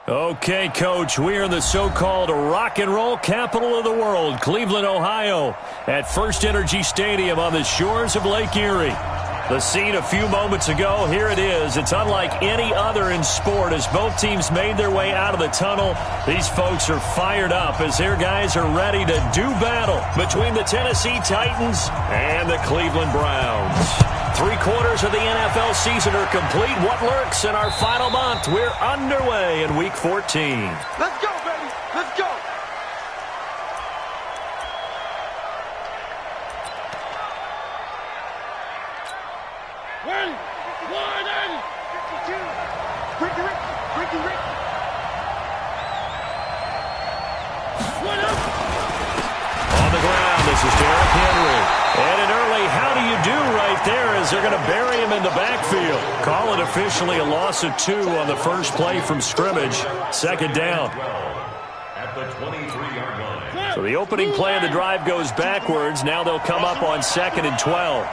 Okay, Coach, we are in the so-called rock and roll capital of the world, Cleveland, Ohio, at First Energy Stadium on the shores of Lake Erie. The scene a few moments ago, here it is. It's unlike any other in sport as both teams made their way out of the tunnel. These folks are fired up as their guys are ready to do battle between the Tennessee Titans and the Cleveland Browns. 3/4 of the NFL season are complete. What lurks in our final month? We're underway in Week 14. Let's go, baby. Let's go. Ready? 180. 52. Ricky. One up. On the ground, this is Derrick Henry. And an early how do you do right there as they're going to bury him in the backfield. Call it officially a loss of 2 on the first play from scrimmage. Second down. At the 23-yard line. So the opening play of the drive goes backwards. Now they'll come up on 2nd and 12.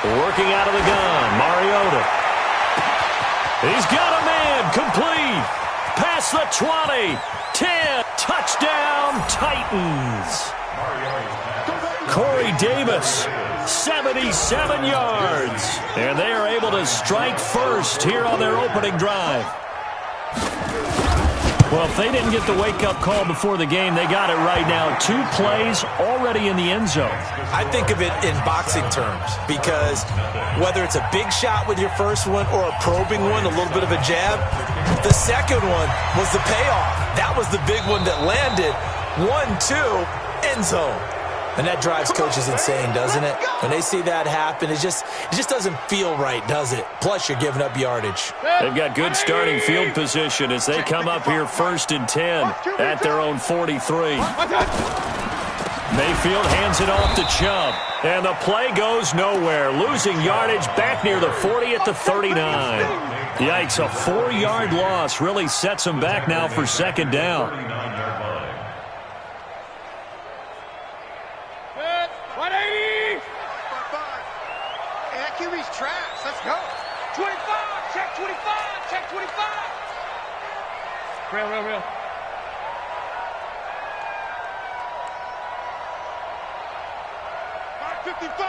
Working out of the gun, Mariota. He's got a man, complete. Past the 20, 10, touchdown, Titans. Corey Davis, 77 yards. And they are able to strike first here on their opening drive. Well, if they didn't get the wake-up call before the game, they got it right now. 2 plays already in the end zone. I think of it in boxing terms because whether it's a big shot with your first one or a probing one, a little bit of a jab, the second one was the payoff. That was the big one that landed. 1-2, end zone. And that drives coaches insane, doesn't it? When they see that happen, it just doesn't feel right, does it? Plus, you're giving up yardage. They've got good starting field position as they come up here 1st and 10 at their own 43. Mayfield hands it off to Chubb. And the play goes nowhere. Losing yardage back near the 40 at the 39. Yikes, a 4-yard loss really sets them back now for second down. 180. That QB's trash. Let's go. 25. Check 25. Check 25. Real. 55.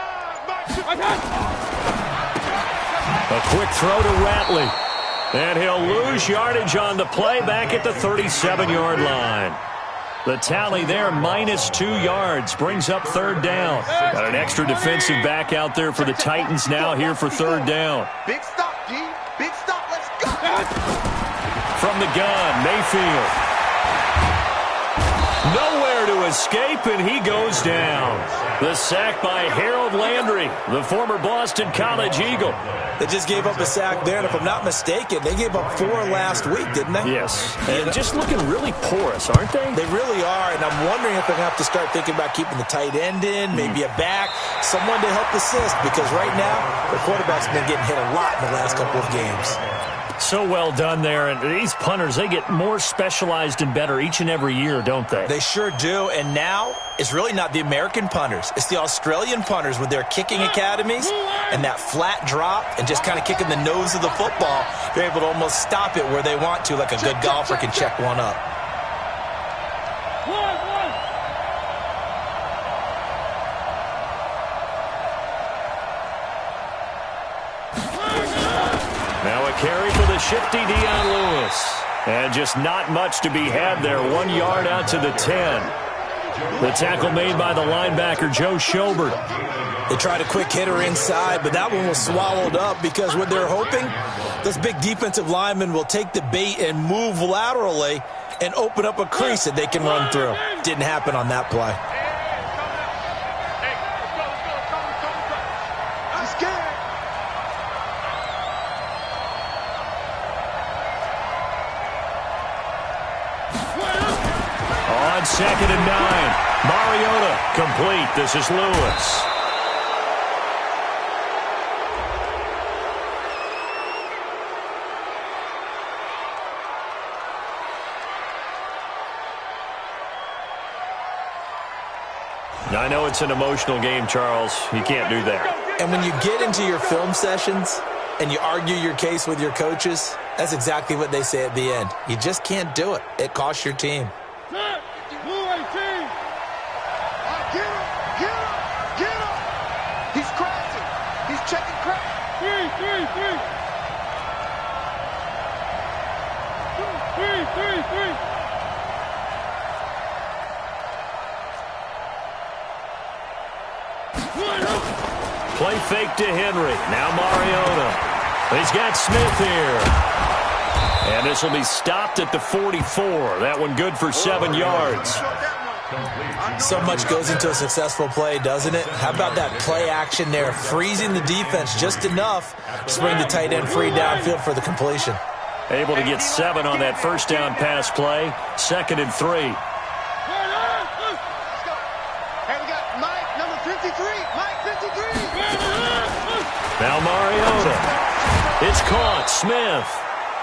A quick throw to Ratley. And he'll lose yardage on the play back at the 37-yard line. The tally there, -2 yards, brings up 3rd down. Got an extra defensive back out there for the Titans now here for 3rd down. Big stop, G. Big stop. Let's go. From the gun, Mayfield. Nowhere to escape, and he goes down. The sack by Harold Landry, the former Boston College Eagle. They just gave up a sack there, and if I'm not mistaken, they gave up 4 last week, didn't they? Yes, and just looking really porous, aren't they? They really are, and I'm wondering if they're going to have to start thinking about keeping the tight end in, maybe a back, someone to help assist, because right now, the quarterback's been getting hit a lot in the last couple of games. So well done there, and these punters, they get more specialized and better each and every year, don't they? They sure do, and now it's really not the American punters. It's the Australian punters with their kicking academies and that flat drop and just kind of kicking the nose of the football. They're able to almost stop it where they want to, like a good golfer can check one up. Now a carry for the shifty Dion Lewis. And just not much to be had there. 1 yard out to the 10. The tackle made by the linebacker, Joe Schobert. They tried a quick hitter inside, but that one was swallowed up because what they're hoping, those big defensive linemen will take the bait and move laterally and open up a crease that they can run through. Didn't happen on that play. On 2nd and 9, Mariota complete. This is Lewis. I know it's an emotional game, Charles. You can't do that. And when you get into your film sessions and you argue your case with your coaches, that's exactly what they say at the end. You just can't do it. It costs your team. Get him. He's crashing. He's checking crash. Three. Play fake to Henry. Now Mariota. He's got Smith here. And this will be stopped at the 44. That one good for 7 yards. So much goes into a successful play, doesn't it? How about that play action there, freezing the defense just enough to spring the tight end free downfield for the completion. Able to get 7 on that first down pass play. 2nd and 3. Hey, we got Mike, number 53. Mike, 53. Now Mariota. It's caught. Smith.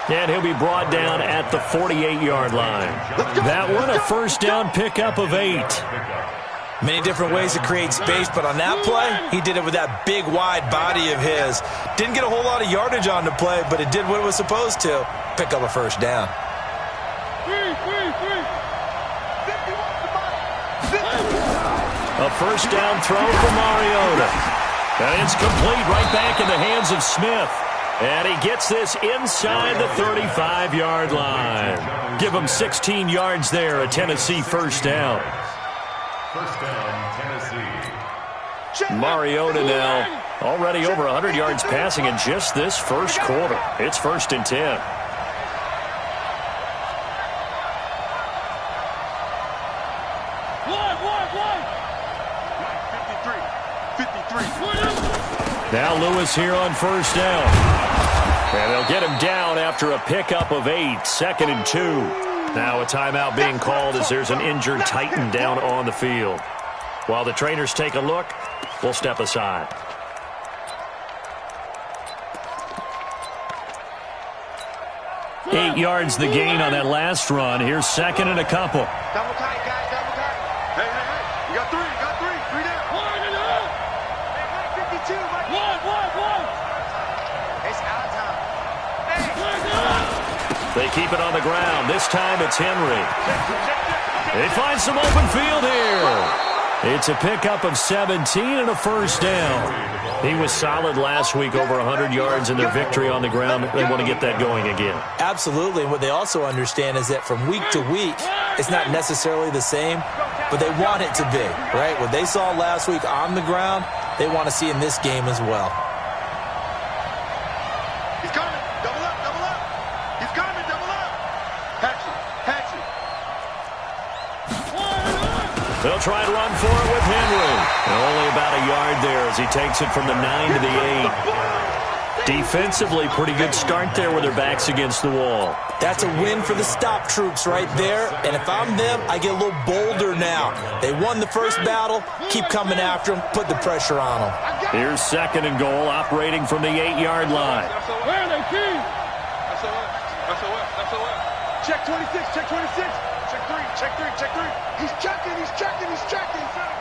And he'll be brought down at the 48-yard line. That one, a first down pickup of 8. Many different ways to create space, but on that play, he did it with that big, wide body of his. Didn't get a whole lot of yardage on the play, but it did what it was supposed to. Pick up a first down. A first down throw for Mariota. And it's complete right back in the hands of Smith. And he gets this inside the 35-yard line. Give him 16 yards there, a Tennessee first down. First down, Tennessee. Mariota now already over 100 yards passing in just this first quarter. It's 1st and 10. Now Lewis here on first down. And they'll get him down after a pickup of 8. 2nd and 2. Now a timeout being called as there's an injured Titan down on the field. While the trainers take a look, we'll step aside. Eight yards the gain on that last run. Here's 2nd and a couple. Double tight, guys, double tight. Hey. You got 3 down. 52, Mike. One. It's out of time. They keep it on the ground. This time it's Henry. They find some open field here. It's a pickup of 17 and a first down. He was solid last week, over 100 yards in their victory on the ground. They want to get that going again. Absolutely. And what they also understand is that from week to week, it's not necessarily the same, but they want it to be, right? What they saw last week on the ground, they want to see in this game as well. He's coming. Double up. He's coming. Double up. Hatchet. They'll try to run for it with Henry. And only about a yard there as he takes it from the 9 to the 8. Defensively, pretty good start there with their backs against the wall. That's a win for the stop troops right there. And if I'm them, I get a little bolder now. They won the first battle. Keep coming after them. Put the pressure on them. Here's 2nd and goal, operating from the 8-yard line. Where are they, King? SOS. Check 26. Check 3. He's checking.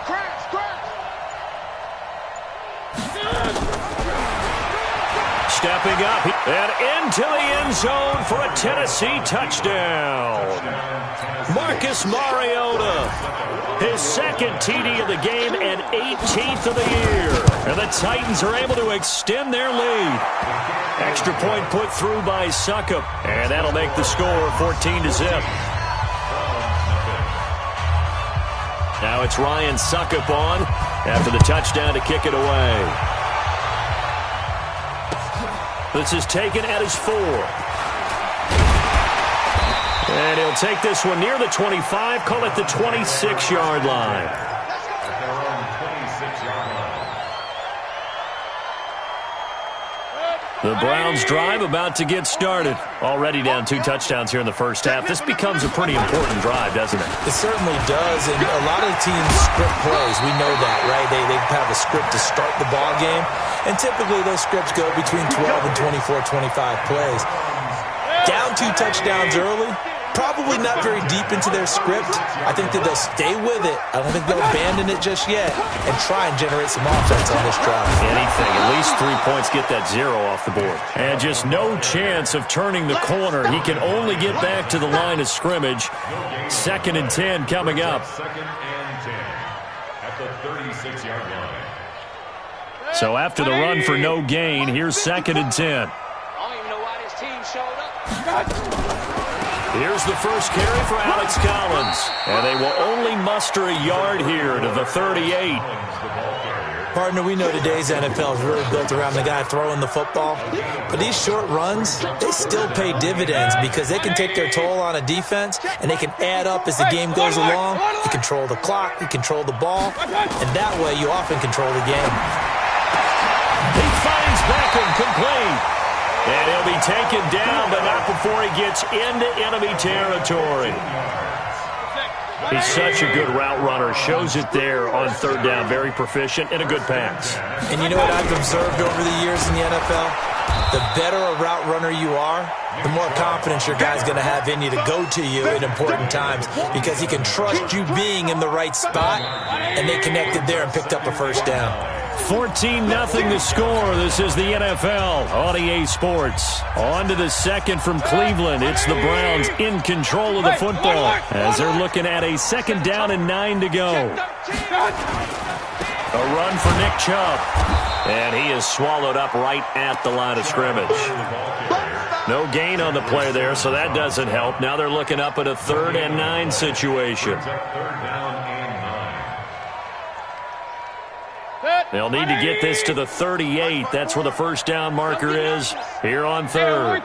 Crash. Stepping up and into the end zone for a Tennessee touchdown. Marcus Mariota, his 2nd TD of the game and 18th of the year. And the Titans are able to extend their lead. Extra point put through by Succop, and that'll make the score 14-0. Now it's Ryan Succop on after the touchdown to kick it away. This is taken at his 4. And he'll take this one near the 25, call it the 26-yard line. The Browns drive about to get started. Already down 2 touchdowns here in the first half. This becomes a pretty important drive, doesn't it? It certainly does, and a lot of teams script plays. We know that, right? They have a script to start the ball game, and typically those scripts go between 12 and 24, 25 plays. Down 2 touchdowns early, Probably not very deep into their script. I think that they'll stay with it. I don't think they'll abandon it just yet and try and generate some offense on this drive. Anything. At least 3 points, get that 0 off the board. And just no chance of turning the corner. He can only get back to the line of scrimmage. 2nd and 10 coming up. 2nd and 10 at the 36-yard line. So after the run for no gain, here's 2nd and 10. I don't even know why this team showed up. Here's the first carry for Alex Collins. And they will only muster a yard here to the 38. Partner, we know today's NFL is really built around the guy throwing the football. But these short runs, they still pay dividends because they can take their toll on a defense and they can add up as the game goes along. You control the clock, you control the ball, and that way you often control the game. He finds Beckham complete. And he'll be taken down, but not before he gets into enemy territory. He's such a good route runner. Shows it there on 3rd down. Very proficient and a good pass. And you know what I've observed over the years in the NFL? The better a route runner you are, the more confidence your guy's going to have in you to go to you in important times because he can trust you being in the right spot, and they connected there and picked up a 1st down. 14-0 the score. This is the NFL on EA Sports. On to the 2nd from Cleveland. It's the Browns in control of the football as they're looking at a 2nd down and 9 to go. A run for Nick Chubb. And he is swallowed up right at the line of scrimmage. No gain on the play there, so that doesn't help. Now they're looking up at a 3rd and 9 situation. They'll need to get this to the 38. That's where the 1st down marker is here on 3rd.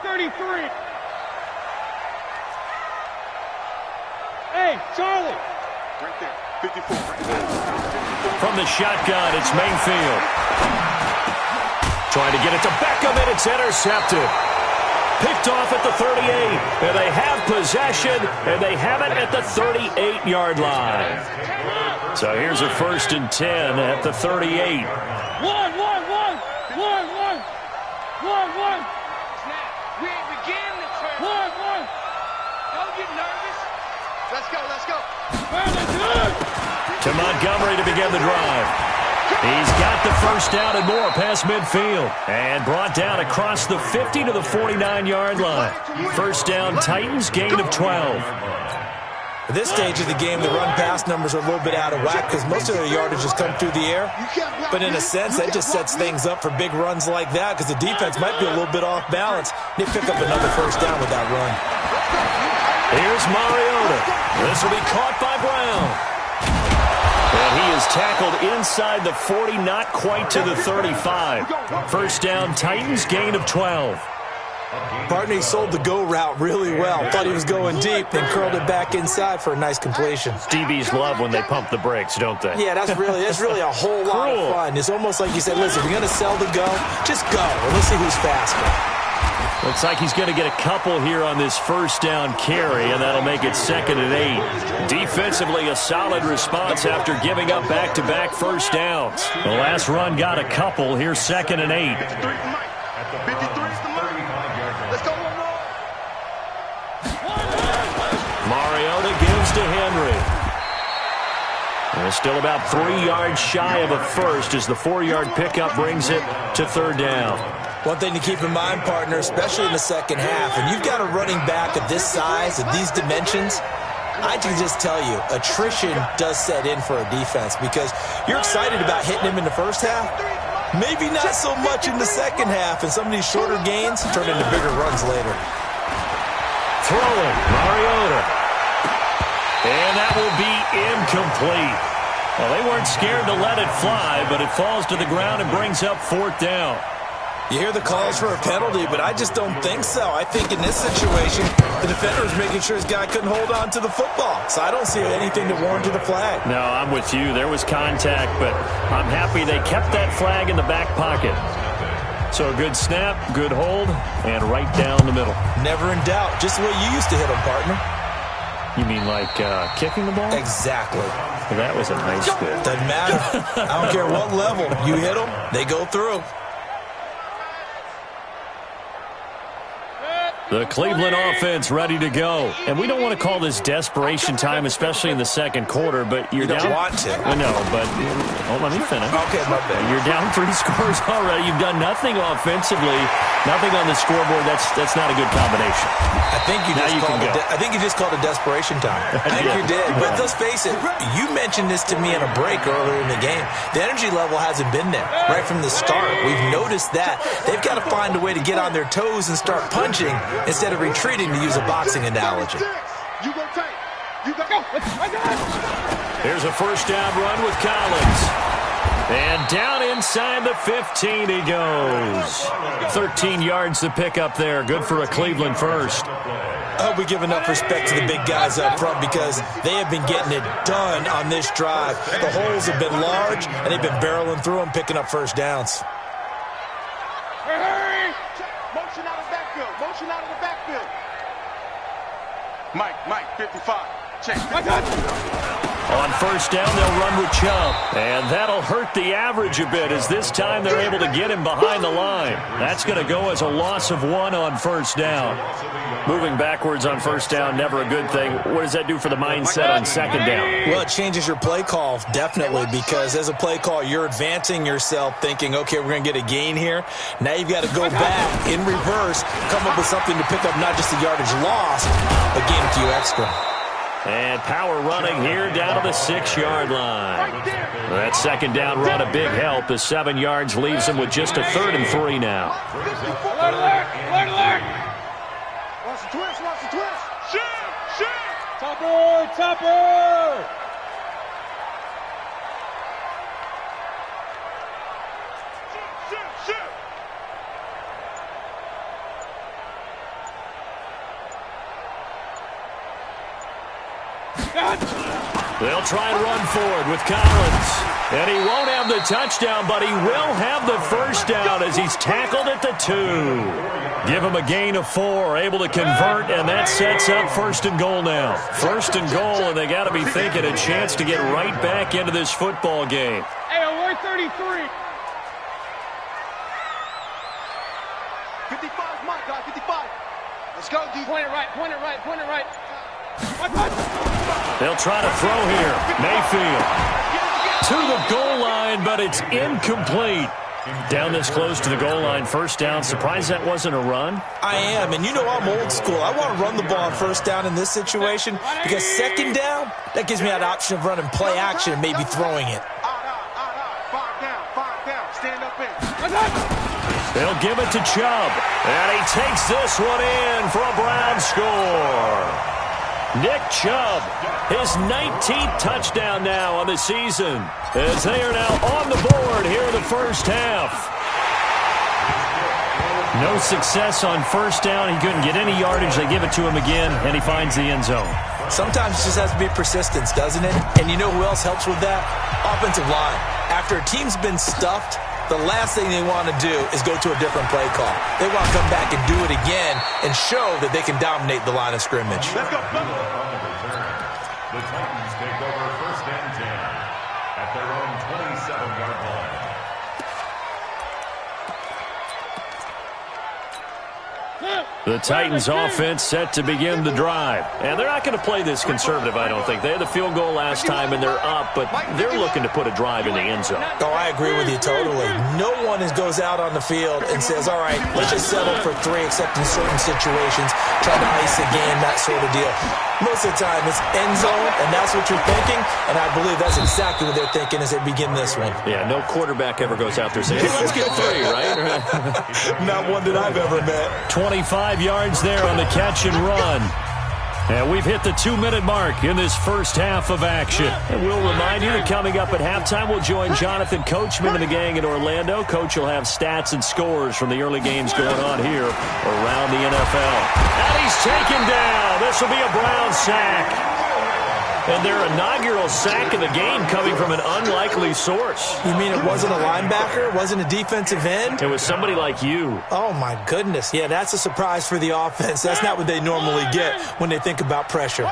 Hey, Charlie. Right there. 54. From the shotgun, it's Mayfield. Trying to get it to Beckham, and it's intercepted. Picked off at the 38. And they have possession, and they have it at the 38-yard line. So here's a 1st and 10 at the 38. One. Snap. We ain't begin the turn. One. Don't get nervous. Let's go. To Montgomery to begin the drive. He's got the 1st down and more past midfield. And brought down across the 50 to the 49-yard line. 1st down, Titans, gain of 12. At this stage of the game, the run-pass numbers are a little bit out of whack because most of their yardage has come through the air. But in a sense, that just sets things up for big runs like that because the defense might be a little bit off balance. They pick up another 1st down with that run. Here's Mariota. This will be caught by Brown. And he is tackled inside the 40, not quite to the 35. 1st down, Titans, gain of 12. Partner, he sold the go route really well. Thought he was going deep, then curled it back inside for a nice completion. DBs love when they pump the brakes, don't they? Yeah, that's really a whole lot of fun. It's almost like you said, listen, if you're going to sell the go, just go, and let's see who's faster. Looks like he's going to get a couple here on this 1st down carry, and that'll make it 2nd and 8. Defensively, a solid response after giving up back-to-back 1st downs. The last run got a couple. Here's 2nd and 8. Mariota gives to Henry. And still about 3 yards shy of a 1st as the 4-yard pickup brings it to 3rd down. One thing to keep in mind, partner, especially in the 2nd half, when you've got a running back of this size, of these dimensions, I can just tell you, attrition does set in for a defense because you're excited about hitting him in the 1st half. Maybe not so much in the 2nd half, and some of these shorter gains turn into bigger runs later. Throwing, Mariota. And that will be incomplete. Well, they weren't scared to let it fly, but it falls to the ground and brings up 4th down. You hear the calls for a penalty, but I just don't think so. I think in this situation, the defender was making sure his guy couldn't hold on to the football. So I don't see anything to warrant the flag. No, I'm with you. There was contact, but I'm happy they kept that flag in the back pocket. So a good snap, good hold, and right down the middle. Never in doubt. Just the way you used to hit them, partner. You mean like kicking the ball? Exactly. Well, that was a nice fit. Doesn't matter. I don't care what level. You hit them, they go through. The Cleveland offense ready to go. And we don't want to call this desperation time, especially in the second quarter, but you're down. You don't want to. I know, but let me finish. Okay, my bad. You're down 3 scores already. You've done nothing offensively, nothing on the scoreboard. That's not a good combination. I think you just called it desperation time. I think you did. But let's face it, you mentioned this to me in a break earlier in the game. The energy level hasn't been there right from the start. We've noticed that. They've got to find a way to get on their toes and start punching instead of retreating, to use a boxing analogy. Here's a first down run with Collins. And down inside the 15 he goes. 13 yards to pick up there. Good for a Cleveland first. I hope we give enough respect to the big guys up front because they have been getting it done on this drive. The holes have been large, and they've been barreling through them, picking up first downs. Motion out of the backfield. Motion out of the backfield. Mike, 55. Check. On first down, they'll run with Chubb. And that'll hurt the average a bit as this time they're able to get him behind the line. That's going to go as a loss of 1 on first down. Moving backwards on first down, never a good thing. What does that do for the mindset on second down? Well, it changes your play call, definitely, because as a play call, you're advancing yourself thinking, okay, we're going to get a gain here. Now you've got to go back in reverse, come up with something to pick up not just the yardage lost, but gain a few extra. And power running here down to the 6-yard line. That second down run, a big help. The 7 yards leaves them with just a 3rd and 3 now. Alert! Watch the twist. Shoot! Topper! Shoot! They'll try and run forward with Collins. And he won't have the touchdown, but he will have the first down as he's tackled at the 2. Give him a gain of 4, able to convert, and that sets up 1st and goal now. 1st and goal, and they got to be thinking a chance to get right back into this football game. Hey, we're 33. 55, Mike, 55. Let's go, D. Point it right. They'll try to throw here. Mayfield to the goal line, but it's incomplete. Down this close to the goal line, first down. Surprised that wasn't a run? I am, and you know I'm old school. I want to run the ball on first down in this situation because second down, that gives me that option of running play action and maybe throwing it. Five down. Stand up in. They'll give it to Chubb, and he takes this one in for a Brown score. Nick Chubb, his 19th touchdown now on the season, as they are now on the board here in the first half. No success on first down. He couldn't get any yardage. They give it to him again, and he finds the end zone. Sometimes it just has to be persistence, doesn't it? And you know who else helps with that? Offensive line. After a team's been stuffed, the last thing they want to do is go to a different play call. They want to come back and do it again and show that they can dominate the line of scrimmage. Let's go. The Titans take over 1st and 10 at their own 27-yard line. The Titans offense set to begin the drive. And they're not going to play this conservative, I don't think. They had the field goal last time, and they're up, but they're looking to put a drive in the end zone. Oh, I agree with you totally. No one goes out on the field and says, all right, let's just settle for 3, except in certain situations, try to ice a game, that sort of deal. Most of the time, it's end zone, and that's what you're thinking, and I believe that's exactly what they're thinking as they begin this one. Yeah, no quarterback ever goes out there saying, hey, let's get 3, right? Not one that I've ever met. 25 yards there on the catch and run. And we've hit the 2-minute mark in this first half of action. And we'll remind you that coming up at halftime, we'll join Jonathan Coachman and the gang in Orlando. Coach will have stats and scores from the early games going on here around the NFL. And he's taken down. This will be a Brown sack. And their inaugural sack of the game coming from an unlikely source. You mean it wasn't a linebacker? It wasn't a defensive end? It was somebody like you. Oh, my goodness. Yeah, that's a surprise for the offense. That's not what they normally get when they think about pressure.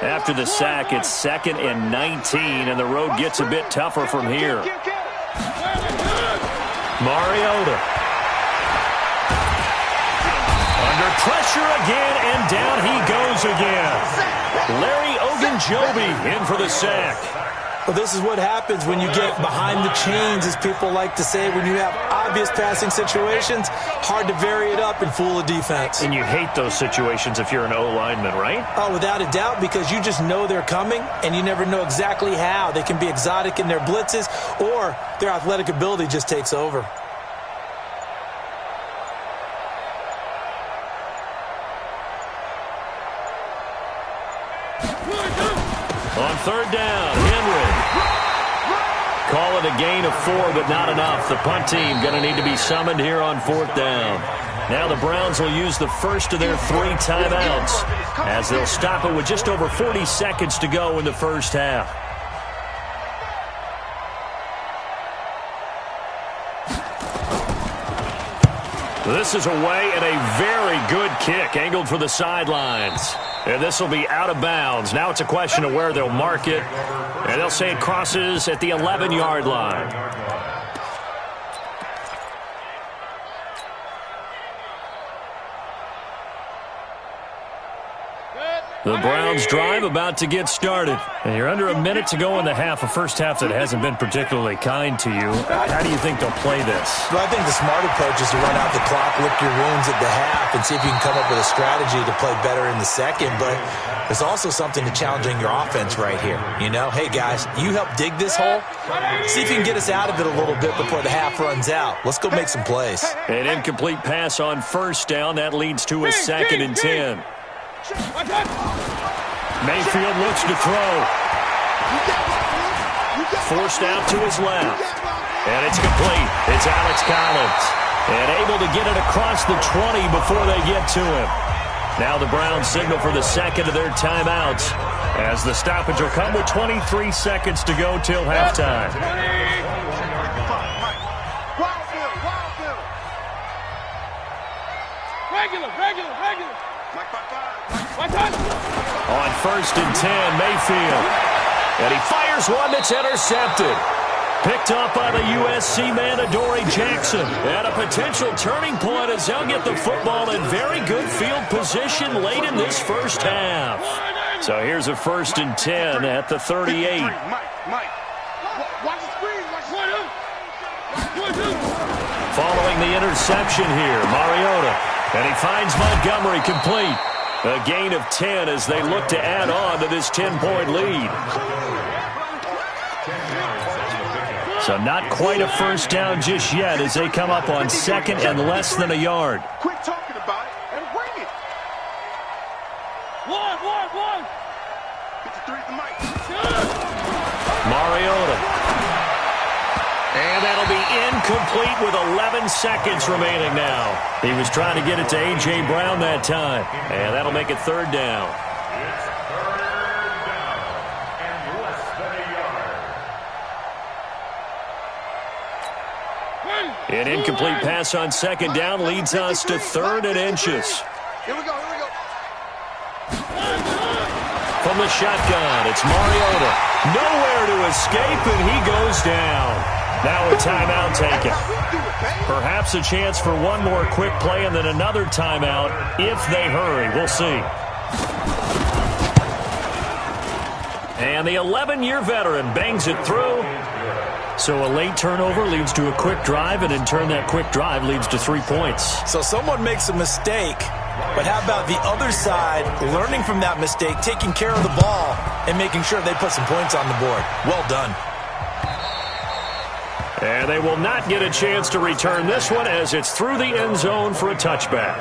After the sack, it's 2nd and 19, and the road gets a bit tougher from here. Mariota. Under Pressure again, and down he goes again. Larry Ogunjobi in for the sack. Well, this is what happens when you get behind the chains, as people like to say. When you have obvious passing situations, hard to vary it up and fool a defense. And you hate those situations if you're an O-lineman, right? Oh, without a doubt, because you just know they're coming, and you never know exactly how. They can be exotic in their blitzes, or their athletic ability just takes over. On third down, Henry. Call it a gain of 4, but not enough. The punt team going to need to be summoned here on fourth down. Now the Browns will use the first of their 3 timeouts as they'll stop it with just over 40 seconds to go in the first half. This is away and a very good kick angled for the sidelines. And this will be out of bounds. Now it's a question of where they'll mark it. And they'll say it crosses at the 11-yard line. The Browns drive about to get started. And you're under a minute to go in the half, a first half that hasn't been particularly kind to you. How do you think they'll play this? Well, I think the smart approach is to run out the clock, lick your wounds at the half, and see if you can come up with a strategy to play better in the second. But there's also something to challenging your offense right here. You know, hey, guys, you help dig this hole. See if you can get us out of it a little bit before the half runs out. Let's go make some plays. An incomplete pass on first down. That leads to a 2nd and 10. Mayfield looks to throw. Forced out to his left. And it's complete. It's Alex Collins. And able to get it across the 20 before they get to him. Now the Browns signal for the second of their timeouts as the stoppage will come with 23 seconds to go till halftime. Regular. On first and 10, Mayfield. And he fires one that's intercepted. Picked up by the USC man, Adoree Jackson. At a potential turning point as they'll get the football in very good field position late in this first half. So here's a 1st and 10 at the 38. Following the interception here, Mariota. And he finds Montgomery complete. A gain of 10 as they look to add on to this 10-point lead. So not quite a first down just yet as they come up on second and less than a yard. Quit talking about it and bring it. One. 53 at the mic. Mariota. And that'll be incomplete with 11 seconds remaining now. He was trying to get it to A.J. Brown that time. And that'll make it third down. It's third down and less than a yard. An incomplete pass on second down leads us to 3rd and inches. Here we go. From the shotgun, it's Mariota. Nowhere to escape, and he goes down. Now a timeout taken. Perhaps a chance for one more quick play and then another timeout if they hurry. We'll see. And the 11-year veteran bangs it through. So a late turnover leads to a quick drive, and in turn that quick drive leads to 3 points. So someone makes a mistake, but how about the other side learning from that mistake, taking care of the ball, and making sure they put some points on the board? Well done. And they will not get a chance to return this one as it's through the end zone for a touchback.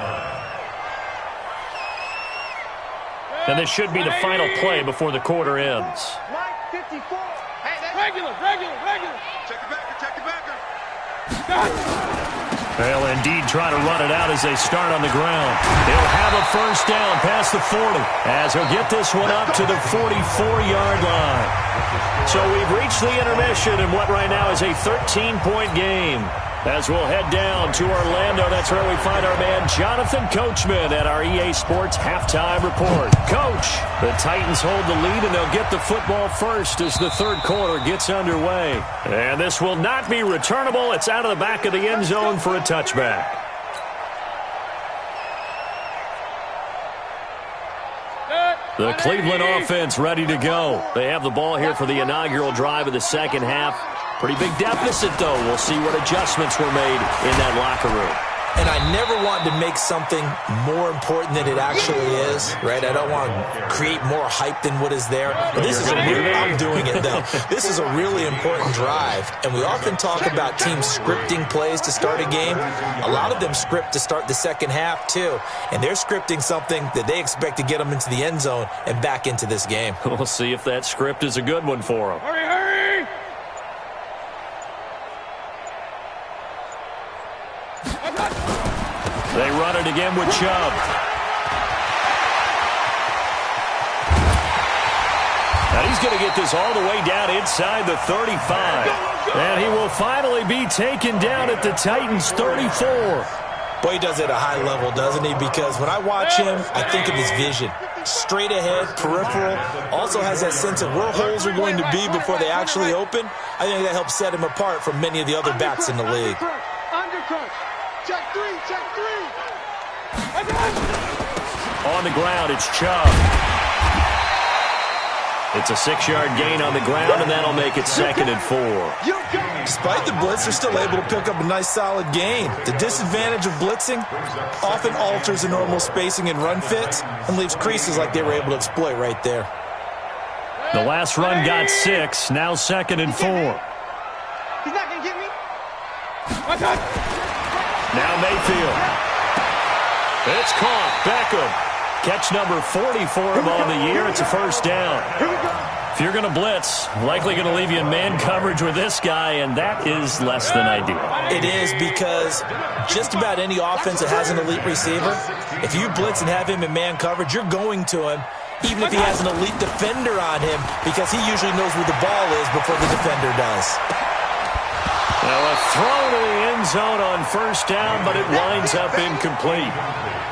And this should be the final play before the quarter ends. Mike, 54. Hey, regular. Check the backer. They'll indeed try to run it out as they start on the ground. He'll have a first down past the 40 as he'll get this one up to the 44-yard line. So we've reached the intermission in what right now is a 13-point game. As we'll head down to Orlando, that's where we find our man Jonathan Coachman at our EA Sports Halftime Report. Coach, the Titans hold the lead, and they'll get the football first as the third quarter gets underway. And this will not be returnable. It's out of the back of the end zone for a touchback. The Cleveland offense ready to go. They have the ball here for the inaugural drive of the second half. Pretty big deficit, though. We'll see what adjustments were made in that locker room. And I never want to make something more important than it actually is, right? I don't want to create more hype than what is there. But this is I'm doing it, though. This is a really important drive. And we often talk about teams scripting plays to start a game. A lot of them script to start the second half, too. And they're scripting something that they expect to get them into the end zone and back into this game. We'll see if that script is a good one for them. Hurry, hurry! They run it again with Chubb. Now he's going to get this all the way down inside the 35. And he will finally be taken down at the Titans' 34. Boy, he does it at a high level, doesn't he? Because when I watch him, I think of his vision. Straight ahead, peripheral, also has that sense of where holes are going to be before they actually open. I think that helps set him apart from many of the other backs in the league. Undercut. Check three, check three. On the ground, it's Chubb. It's a 6-yard gain on the ground, and that'll make it 2nd and 4. Despite the blitz, they're still able to pick up a nice, solid gain. The disadvantage of blitzing often alters the normal spacing and run fits and leaves creases like they were able to exploit right there. The last run got 6, now 2nd and 4. He's not going to get me. Now Mayfield. It's caught. Beckham. Catch number 40 for him on the year. It's a first down. If you're going to blitz, likely going to leave you in man coverage with this guy, and that is less than ideal. It is, because just about any offense that has an elite receiver, if you blitz and have him in man coverage, you're going to him, even if he has an elite defender on him, because he usually knows where the ball is before the defender does. Now a throw to the end zone on first down, but it winds up incomplete.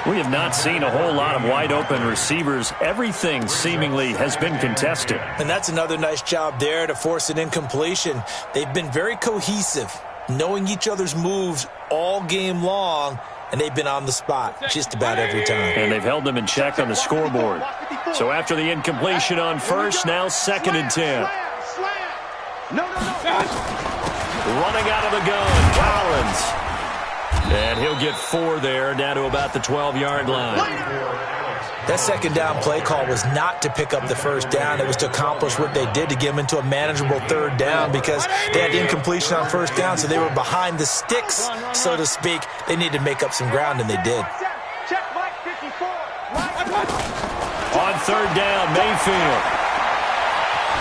We have not seen a whole lot of wide-open receivers. Everything seemingly has been contested. And that's another nice job there to force an incompletion. They've been very cohesive, knowing each other's moves all game long, and they've been on the spot just about every time. And they've held them in check on the scoreboard. So after the incompletion on first, now 2nd and 10. Running out of the gun, Collins. And he'll get 4 there, down to about the 12-yard line. That second down play call was not to pick up the first down. It was to accomplish what they did, to get them into a manageable third down, because they had incompletion on first down, so they were behind the sticks, so to speak. They needed to make up some ground, and they did. On third down, Mayfield.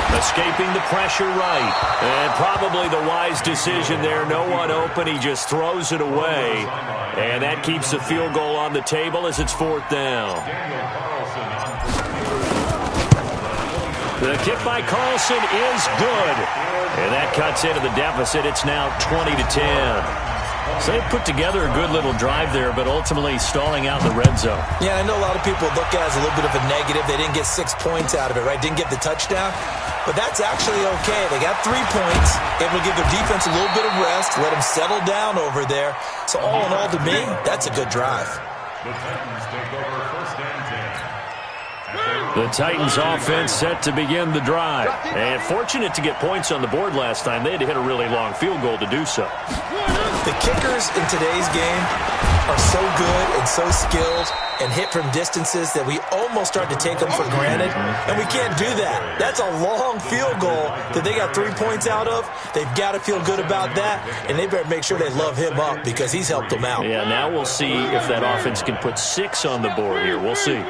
Escaping the pressure right. And probably the wise decision there. No one open. He just throws it away. And that keeps the field goal on the table as it's 4th down. The kick by Carlson is good. And that cuts into the deficit. It's now 20-10. So they put together a good little drive there, but ultimately stalling out in the red zone. Yeah, I know a lot of people look at it as a little bit of a negative. They didn't get 6 points out of it, right? Didn't get the touchdown. But that's actually okay. They got 3 points, able to give their defense a little bit of rest, let them settle down over there. So all in all, to me, that's a good drive. The Titans take over 1st and 10. The Titans offense set to begin the drive. And fortunate to get points on the board last time. They had to hit a really long field goal to do so. The kickers in today's game are so good and so skilled and hit from distances that we almost start to take them for granted, and we can't do that. That's a long field goal that they got 3 points out of. They've got to feel good about that, and they better make sure they love him up because he's helped them out. Yeah, now we'll see if that offense can put 6 on the board here. We'll see.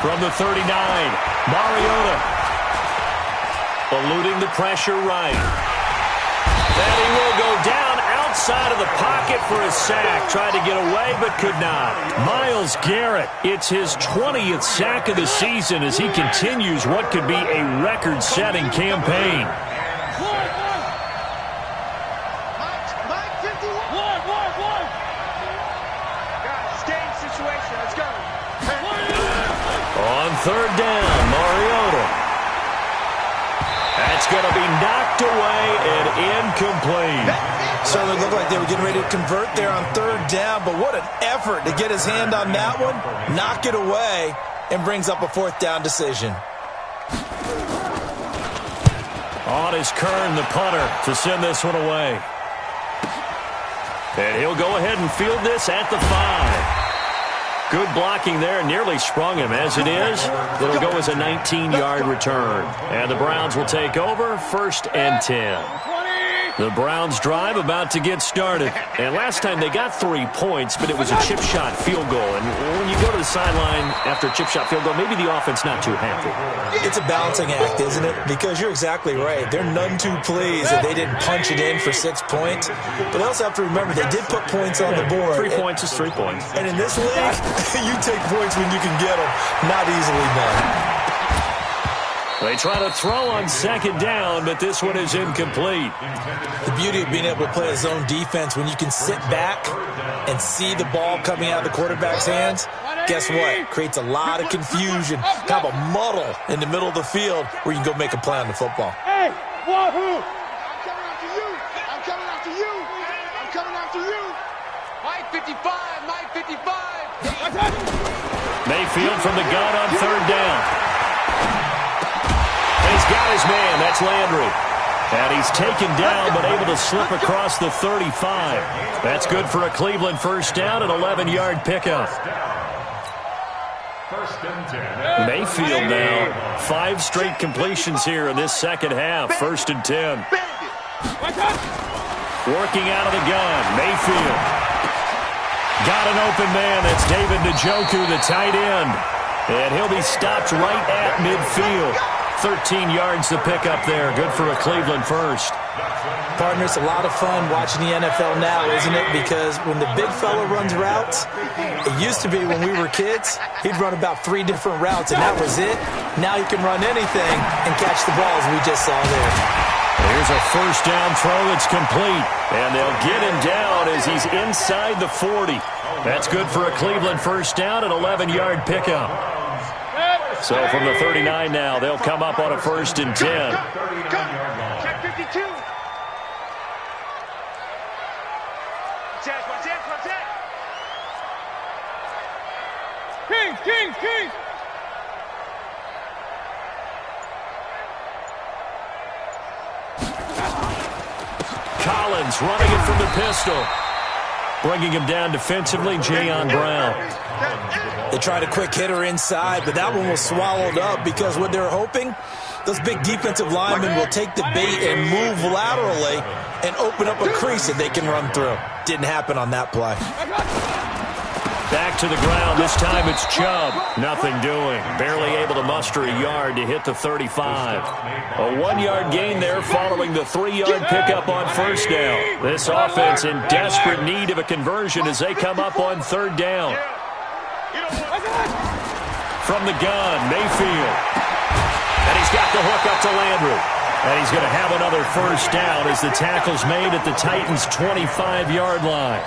From the 39, Mariota eluding the pressure right. And he will go down outside of the pocket for a sack. Tried to get away, but could not. Myles Garrett, it's his 20th sack of the season as he continues what could be a record-setting campaign. On third down, Mariota. That's going to be knocked away and incomplete. Certainly looked like they were getting ready to convert there on third down, but what an effort to get his hand on that one, knock it away, and brings up a fourth down decision. On is Kern, the punter, to send this one away. And he'll go ahead and field this at the 5. Good blocking there, nearly sprung him. As it is, it'll go as a 19-yard return. And the Browns will take over, 1st and 10. The Browns drive about to get started. And last time they got 3 points, but it was a chip shot field goal. And when you go to the sideline after a chip shot field goal, maybe the offense not too happy. It's a balancing act, isn't it? Because you're exactly right. They're none too pleased that they didn't punch it in for 6 points. But they also have to remember they did put points on the board. 3 points is 3 points. And in this league, you take points when you can get them. Not easily done. They try to throw on 2nd down, but this one is incomplete. The beauty of being able to play a zone defense when you can sit back and see the ball coming out of the quarterback's hands, guess what? Creates a lot of confusion, kind of a muddle in the middle of the field where you can go make a play on the football. Hey, wahoo! I'm coming after you. I'm coming after you. I'm coming after you. Mike 55, Mike 55. Mayfield from the gun on 3rd down. He's got his man. That's Landry. And he's taken down but able to slip across the 35. That's good for a Cleveland 1st down, an 11-yard pickup. 1st and 10. Mayfield now. 5 straight completions here in this second half. 1st and 10. Working out of the gun. Mayfield. Got an open man. That's David Njoku, the tight end. And he'll be stopped right at midfield. 13 yards to pick up there. Good for a Cleveland 1st. Partner, it's a lot of fun watching the NFL now, isn't it? Because when the big fella runs routes, it used to be when we were kids, he'd run about 3 different routes, and that was it. Now he can run anything and catch the balls we just saw there. Here's a 1st down throw that's complete. And they'll get him down as he's inside the 40. That's good for a Cleveland 1st down, an 11-yard pickup. So from the 39 now, they'll come up on a 1st and 10. Check 52. Kings. Collins running it from the pistol. Bringing him down defensively, Jayon Brown. They tried a quick hitter inside, but that one was swallowed up because what they're hoping, those big defensive linemen will take the bait and move laterally and open up a crease that they can run through. Didn't happen on that play. Back to the ground. This time it's Chubb. Nothing doing. Barely able to muster a yard to hit the 35. A 1-yard gain there following the 3-yard pickup on 1st down. This offense in desperate need of a conversion as they come up on 3rd down. From the gun, Mayfield. And he's got the hook up to Landry. And he's going to have another 1st down as the tackle's made at the Titans' 25-yard line.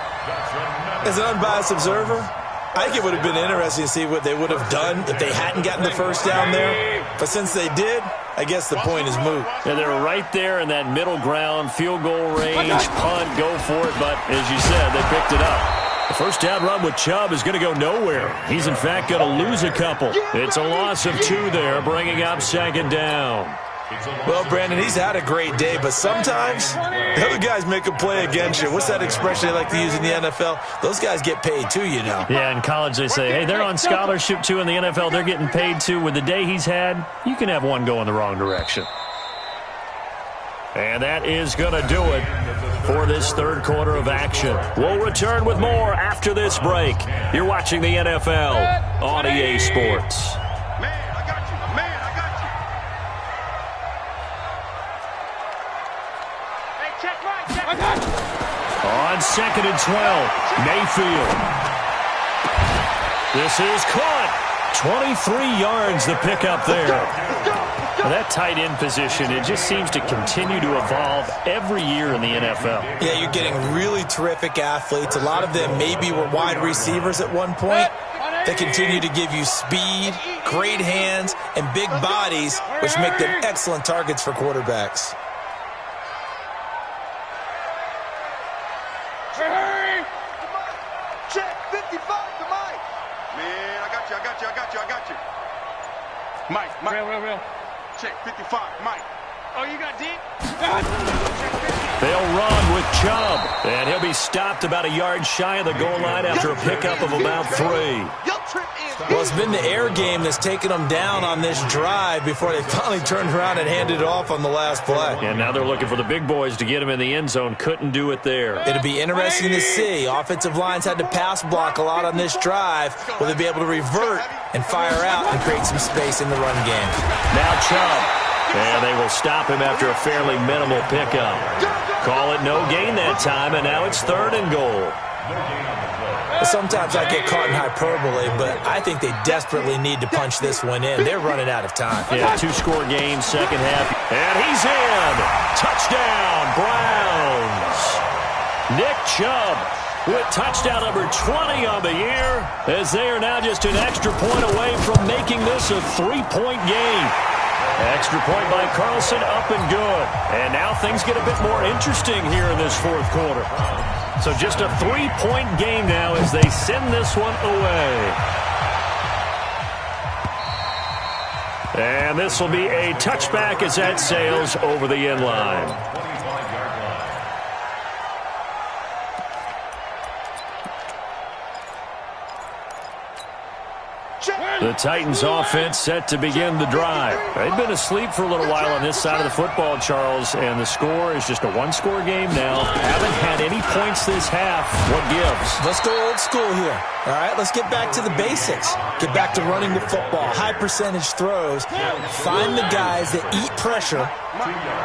As an unbiased observer, I think it would have been interesting to see what they would have done if they hadn't gotten the 1st down there. But since they did, I guess the point is moot. Yeah, they're right there in that middle ground, field goal range, punt, go for it. But as you said, they picked it up. The 1st down run with Chubb is going to go nowhere. He's, in fact, going to lose a couple. It's a loss of 2 there, bringing up 2nd down. Well, Brandon, he's had a great day, but sometimes the other guys make a play against you. What's that expression they like to use in the NFL? Those guys get paid too, you know. Yeah, in college they say, hey, they're on scholarship too. In the NFL, they're getting paid too. With the day he's had, you can have one go in the wrong direction. And that is going to do it for this 3rd quarter of action. We'll return with more after this break. You're watching the NFL on EA Sports. On 2nd and 12, Mayfield. This is caught. 23 yards the pickup there. Well, that tight end position, it just seems to continue to evolve every year in the NFL. Yeah, you're getting really terrific athletes. A lot of them maybe were wide receivers at one point. They continue to give you speed, great hands, and big bodies, which make them excellent targets for quarterbacks. Check 55 to Mike. Man, I got you. Mike. Real. Check 55, Mike. Oh, you got deep? They'll run with Chubb, and he'll be stopped about a yard shy of the goal line after a pickup of about 3. Well, it's been the air game that's taken them down on this drive before they finally turned around and handed it off on the last play. And now they're looking for the big boys to get him in the end zone. Couldn't do it there. It'll be interesting to see. Offensive lines had to pass block a lot on this drive. Will they be able to revert and fire out and create some space in the run game? Now Chubb. And they will stop him after a fairly minimal pickup. Call it no gain that time, and now it's 3rd and goal. Sometimes I get caught in hyperbole, but I think they desperately need to punch this one in. They're running out of time. Yeah, 2-score game, second half. And he's in. Touchdown, Browns. Nick Chubb with touchdown number 20 on the year, as they are now just an extra point away from making this a 3-point game. Extra point by Carlson, up and good. And now things get a bit more interesting here in this 4th quarter. So just a 3-point game now as they send this one away. And this will be a touchback as that sails over the end line. The Titans offense set to begin the drive. They've been asleep for a little while on this side of the football, Charles, and the score is just a 1-score game now. Haven't had any points this half. What gives? Let's go old school here. All right, let's get back to the basics. Get back to running the football, high percentage throws. Find the guys that eat pressure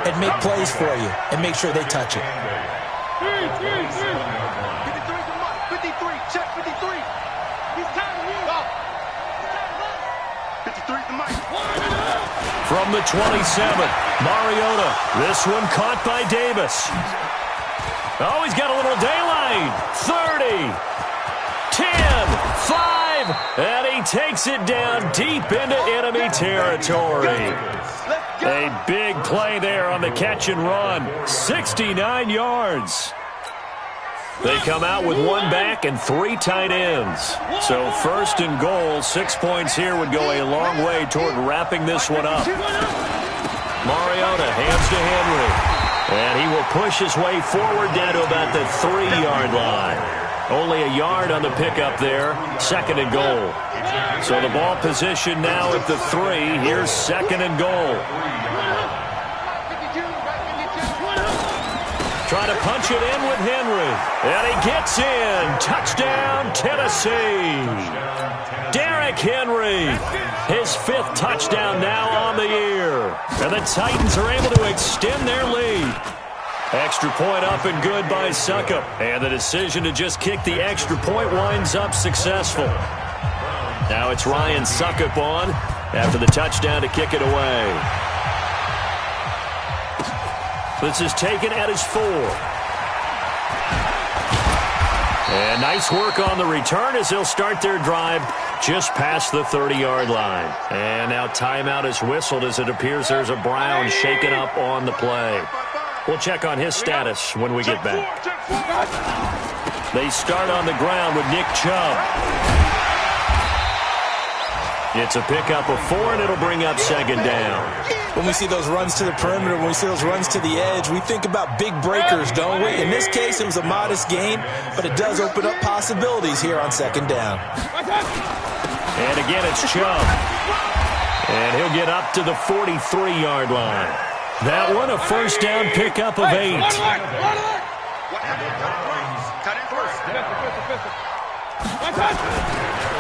and make plays for you and make sure they touch it. 53, check 53. He's counting you. 53 to Mike. From the 27, Mariota. This one caught by Davis. Oh, he's got a little daylight. 30, 10, 5, and he takes it down deep into enemy territory. A big play there on the catch and run. 69 yards. They come out with 1 back and 3 tight ends. So 1st and goal, 6 points here would go a long way toward wrapping this one up. Mariota hands to Henry. And he will push his way forward down to about the 3-yard line. Only a yard on the pickup there, 2nd and goal. So the ball position now at the 3. Here's 2nd and goal. Trying to punch it in with Henry. And he gets in. Touchdown, Tennessee. Derrick Henry. His 5th touchdown now on the year. And the Titans are able to extend their lead. Extra point up and good by Succop. And the decision to just kick the extra point winds up successful. Now it's Ryan Succop on after the touchdown to kick it away. This is taken at his 4. And nice work on the return as they'll start their drive just past the 30-yard line. And now timeout is whistled as it appears there's a Brown shaken up on the play. We'll check on his status when we get back. They start on the ground with Nick Chubb. It's a pickup of 4, and it'll bring up 2nd down. When we see those runs to the perimeter, when we see those runs to the edge, we think about big breakers, don't we? In this case, it was a modest gain, but it does open up possibilities here on 2nd down. And again, it's Chubb. And he'll get up to the 43-yard line. That one, a 1st down pickup of 8.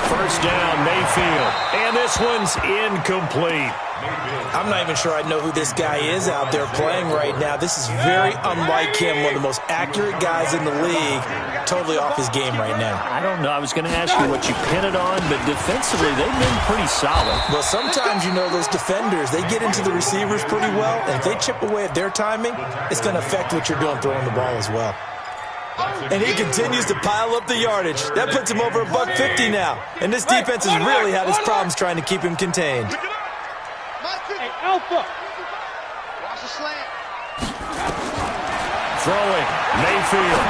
First down, Mayfield. And this one's incomplete. I'm not even sure I know who this guy is out there playing right now. This is very unlike him, one of the most accurate guys in the league. Totally off his game right now. I don't know. I was going to ask you what you pin it on, but defensively, they've been pretty solid. Well, sometimes, you know, those defenders, they get into the receivers pretty well, and if they chip away at their timing, it's going to affect what you're doing throwing the ball as well. And he continues to pile up the yardage. That puts him over $150 now. And this defense has really had its problems trying to keep him contained. Hey, Alpha. Watch the slant. Throwing, Mayfield.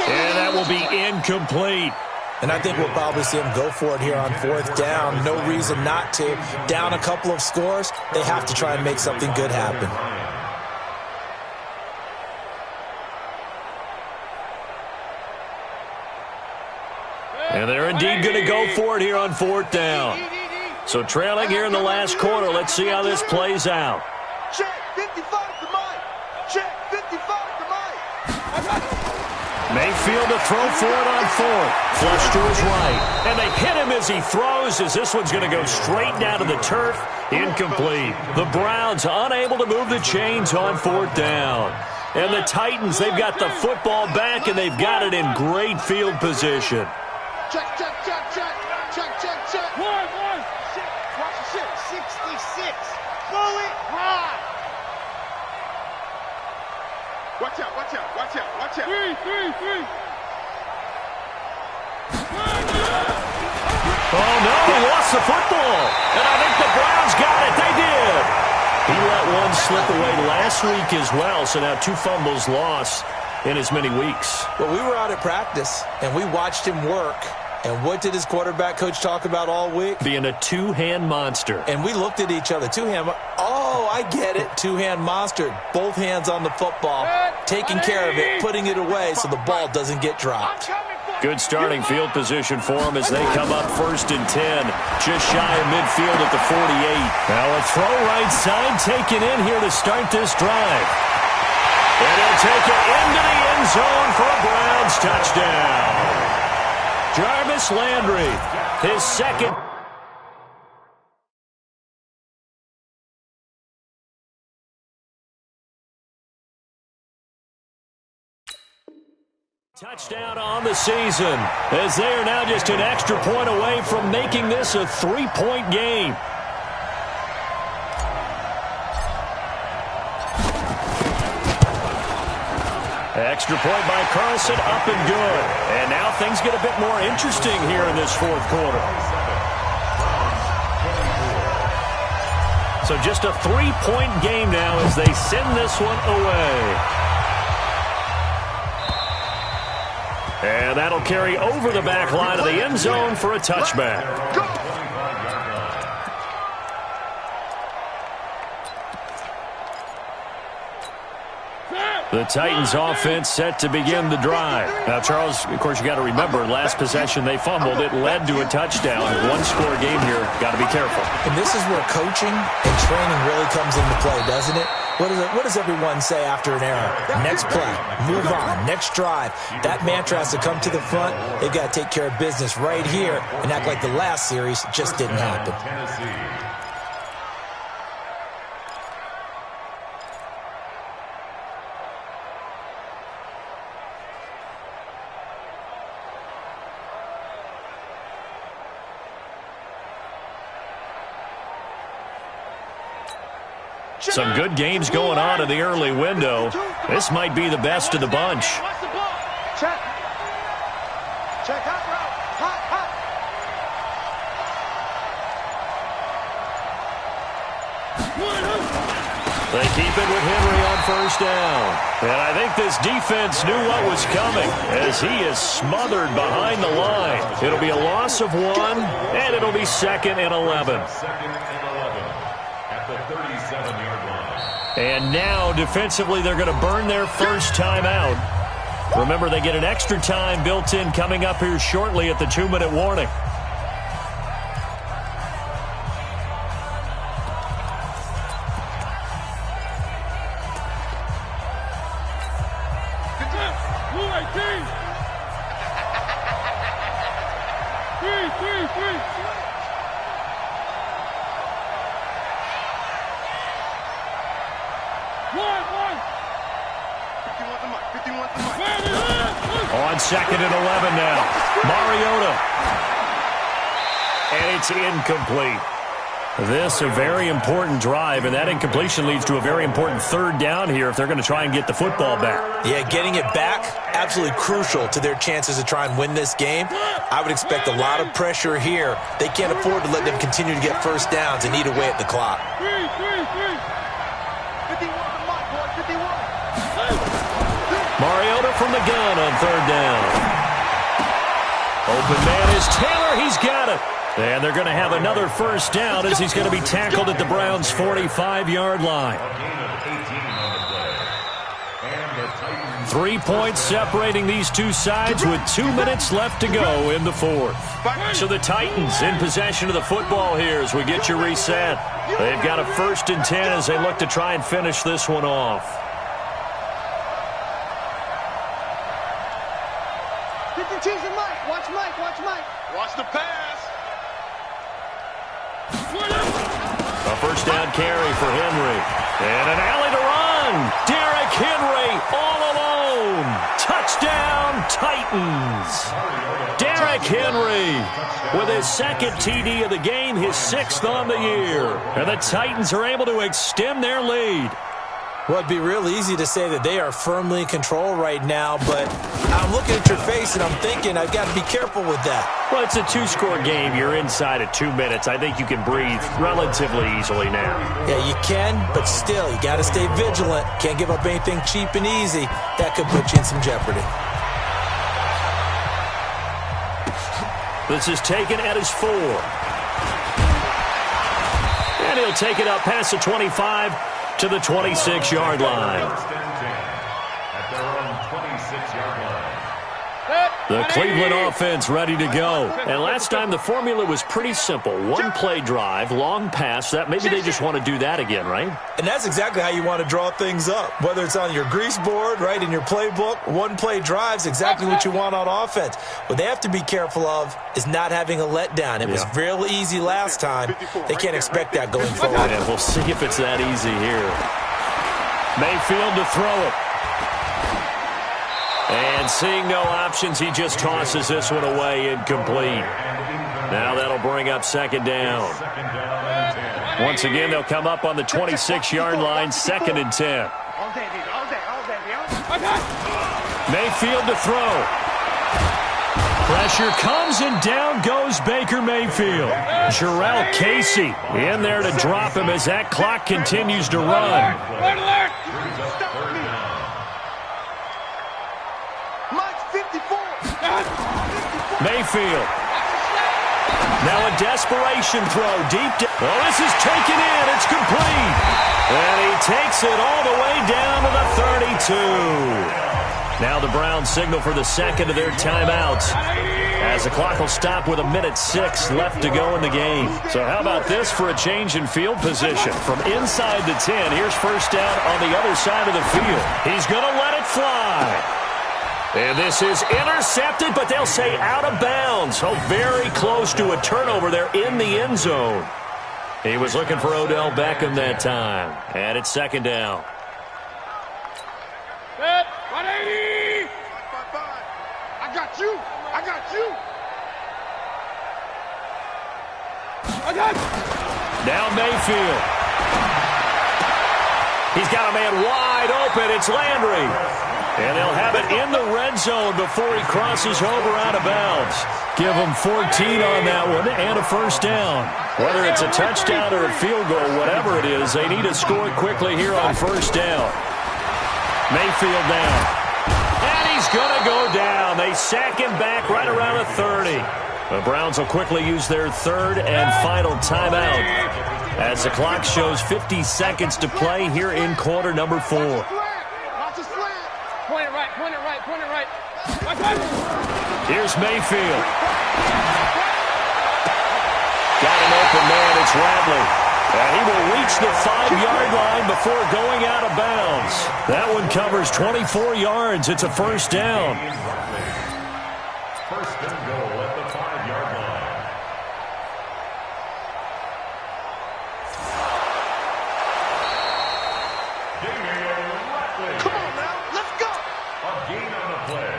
And that will be incomplete. And I think we'll probably see him go for it here on 4th down. No reason not to. Down a couple of scores, they have to try and make something good happen. And they're indeed going to go for it here on 4th down. So trailing here in the last quarter. Let's see how this plays out. Check 55 to Mike. Check 55 to Mike. Mayfield to throw for it on 4th. Flush to his right. And they hit him as he throws, as this one's going to go straight down to the turf. Incomplete. The Browns unable to move the chains on 4th down. And the Titans, they've got the football back, and they've got it in great field position. Check, check, check, check. Check, check, check. One. Watch the shit. 66. Pull it high. Watch out, watch out, watch out, watch out. Three. Oh, no, he lost the football. And I think the Browns got it. They did. He let one slip away last week as well, so now 2 fumbles lost in as many weeks. Well, we were out at practice, and we watched him work. And what did his quarterback coach talk about all week? Being a 2-hand monster. And we looked at each other. 2-hand. Oh, I get it. 2-hand monster. Both hands on the football, taking care of it, putting it away so the ball doesn't get dropped. Good starting field position for them as they come up 1st and 10. Just shy of midfield at the 48. Now a throw right side taken in here to start this drive. And he'll take it into the end zone for a Browns touchdown. Jarvis Landry, his second. Touchdown on the season, as they are now just an extra point away from making this a 3-point game. Extra point by Carlson, up and good. And now things get a bit more interesting here in this 4th quarter. So just a 3-point game now as they send this one away. And that'll carry over the back line of the end zone for a touchback. The Titans offense set to begin the drive. Now, Charles, of course, you got to remember, last possession they fumbled. It led to a touchdown. 1-score game here. Got to be careful. And this is where coaching and training really comes into play, doesn't it? What does everyone say after an error? Next play, move on, next drive. That mantra has to come to the front. They've got to take care of business right here and act like the last series just didn't happen. Some good games going on in the early window. This might be the best of the bunch. Check. Check hot route. Hot. They keep it with Henry on 1st down. And I think this defense knew what was coming as he is smothered behind the line. It'll be a loss of 1, and it'll be 2nd and 11. At the 37-yard line. And now, defensively, they're going to burn their first time out. Remember, they get an extra time built in coming up here shortly at the 2-minute warning. On 2nd and 11 now. Mariota. And it's incomplete. This a very important drive, and that incompletion leads to a very important third down here if they're going to try and get the football back. Yeah, getting it back, absolutely crucial to their chances to try and win this game. I would expect a lot of pressure here. They can't afford to let them continue to get first downs and eat away at the clock. 51 to Mike, boy, 51. Mariota from the gun on third down. Open man is Taylor. He's got it. And they're going to have another first down as he's going to be tackled at the Browns' 45-yard line. 3 points separating these two sides with 2 minutes left to go in the fourth. So the Titans in possession of the football here as we get you reset. They've got a 1st and 10 as they look to try and finish this one off. 52's to Mike. Watch Mike. Watch Mike. Watch the pass. A first down carry for Henry. And an alley to run. Derrick Henry all alone. Touchdown, Titans. Derrick Henry with his 2nd TD of the game, his 6th on the year. And the Titans are able to extend their lead. Well, it'd be real easy to say that they are firmly in control right now, but I'm looking at your face and I'm thinking I've got to be careful with that. Well, it's a 2-score game. You're inside at 2 minutes. I think you can breathe relatively easily now. Yeah, you can, but still, you got to stay vigilant. Can't give up anything cheap and easy. That could put you in some jeopardy. This is taken at his 4. And he'll take it up past the 25 to the 26-yard line. At their own 26-yard line. The Cleveland offense ready to go. And last time the formula was pretty simple. 1-play drive, long pass. That maybe they just want to do that again, right? And that's exactly how you want to draw things up. Whether it's on your grease board, right, in your playbook, 1-play drive's exactly what you want on offense. What they have to be careful of is not having a letdown. It was real easy last time. They can't expect that going forward. And we'll see if it's that easy here. Mayfield to throw it. And seeing no options, he just tosses this one away incomplete. Now that'll bring up 2nd down. Once again, they'll come up on the 26-yard line, 2nd and 10. Mayfield to throw. Pressure comes and down goes Baker Mayfield. Jarrell Casey in there to drop him as that clock continues to run. Mayfield. Now a desperation throw deep down. Oh, this is taken in. It's complete. And he takes it all the way down to the 32. Now the Browns signal for the 2nd of their timeouts as the clock will stop with 1:06 left to go in the game. So how about this for a change in field position? From inside the 10, here's first down on the other side of the field. He's going to let it fly. And this is intercepted, but they'll say out of bounds. Oh, very close to a turnover there in the end zone. He was looking for Odell Beckham that time. And it's 2nd down. 180! I got you! I got you! Now Mayfield. He's got a man wide open. It's Landry. And they'll have it in the red zone before he crosses over out of bounds. Give them 14 on that one and a first down. Whether it's a touchdown or a field goal, whatever it is, they need to score quickly here on first down. Mayfield down. And he's going to go down. They sack him back right around the 30. The Browns will quickly use their 3rd and final timeout as the clock shows 50 seconds to play here in quarter number 4. Point it right. Here's Mayfield. Got an open man. It's Radley. And he will reach the 5-yard line before going out of bounds. That one covers 24 yards. It's a first down. First and goal at the 5-yard line. Come on now, let's go. A gain on the play.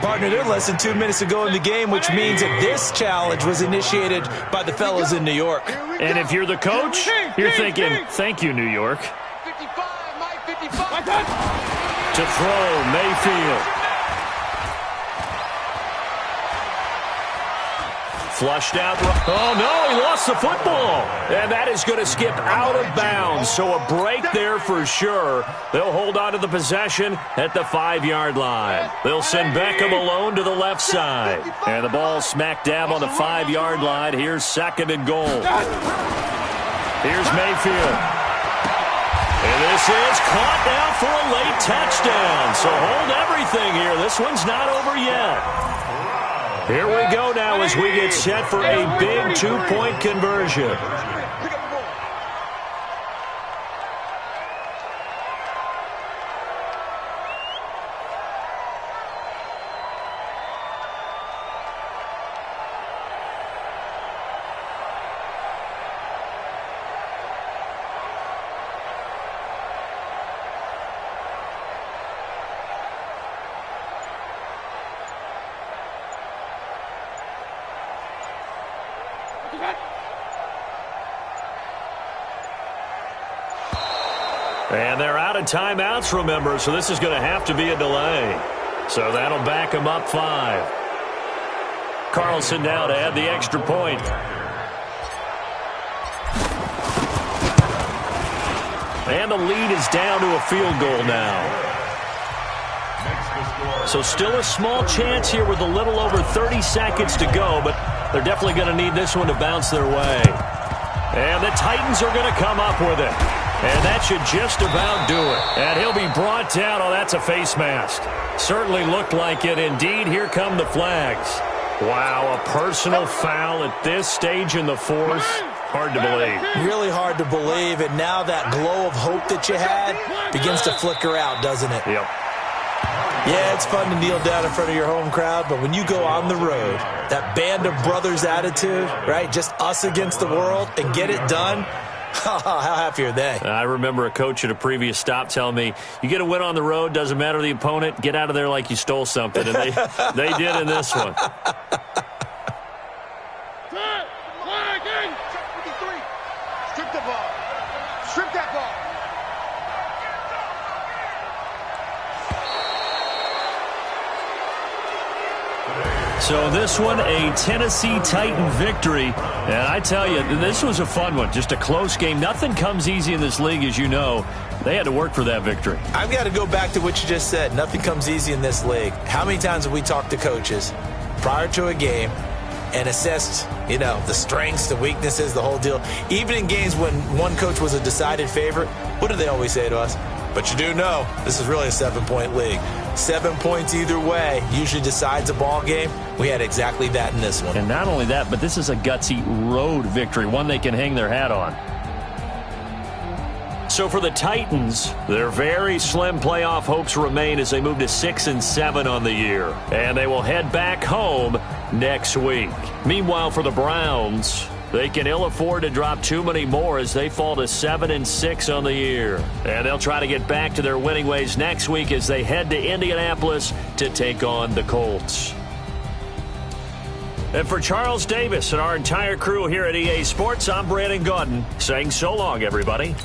Partner, they're less than 2 minutes to go in the game, which means that this challenge was initiated by the fellas in New York. And if you're the coach, you're thinking, thank you, New York. 55, Mike, 55. To throw, Mayfield. Flushed out. Oh, no, he lost the football. And that is going to skip out of bounds. So a break there for sure. They'll hold on to the possession at the 5-yard line. They'll send Beckham alone to the left side. And the ball smack dab on the 5-yard line. Here's 2nd and goal. Here's Mayfield. And this is caught now for a late touchdown. So hold everything here. This one's not over yet. Here we go now as we get set for a big 2-point conversion. And they're out of timeouts, remember, so this is going to have to be a delay. So that'll back them up 5. Carlson now to add the extra point. And the lead is down to a field goal now. So still a small chance here with a little over 30 seconds to go, but they're definitely going to need this one to bounce their way. And the Titans are going to come up with it. And that should just about do it. And he'll be brought down. Oh, that's a face mask. Certainly looked like it. Indeed, here come the flags. Wow, a personal foul at this stage in the 4th. Hard to believe. Really hard to believe. And now that glow of hope that you had begins to flicker out, doesn't it? Yep. Yeah, it's fun to kneel down in front of your home crowd, but when you go on the road, that band of brothers attitude, right, just us against the world, and get it done, how happy are they? I remember a coach at a previous stop telling me, you get a win on the road, doesn't matter the opponent, get out of there like you stole something. And they did in this one. Strip the ball. Strip that ball. So this one, a Tennessee Titan victory. And I tell you, this was a fun one. Just a close game. Nothing comes easy in this league, as you know. They had to work for that victory. I've got to go back to what you just said. Nothing comes easy in this league. How many times have we talked to coaches prior to a game and assessed, the strengths, the weaknesses, the whole deal? Even in games when one coach was a decided favorite, what do they always say to us? But you do know this is really a 7-point league. 7 points either way usually decides a ball game. We had exactly that in this one. And not only that, but this is a gutsy road victory, one they can hang their hat on. So for the Titans, their very slim playoff hopes remain as they move to 6-7 on the year. And they will head back home next week. Meanwhile, for the Browns, they can ill afford to drop too many more as they fall to 7-6 on the year. And they'll try to get back to their winning ways next week as they head to Indianapolis to take on the Colts. And for Charles Davis and our entire crew here at EA Sports, I'm Brandon Gaudin saying so long, everybody.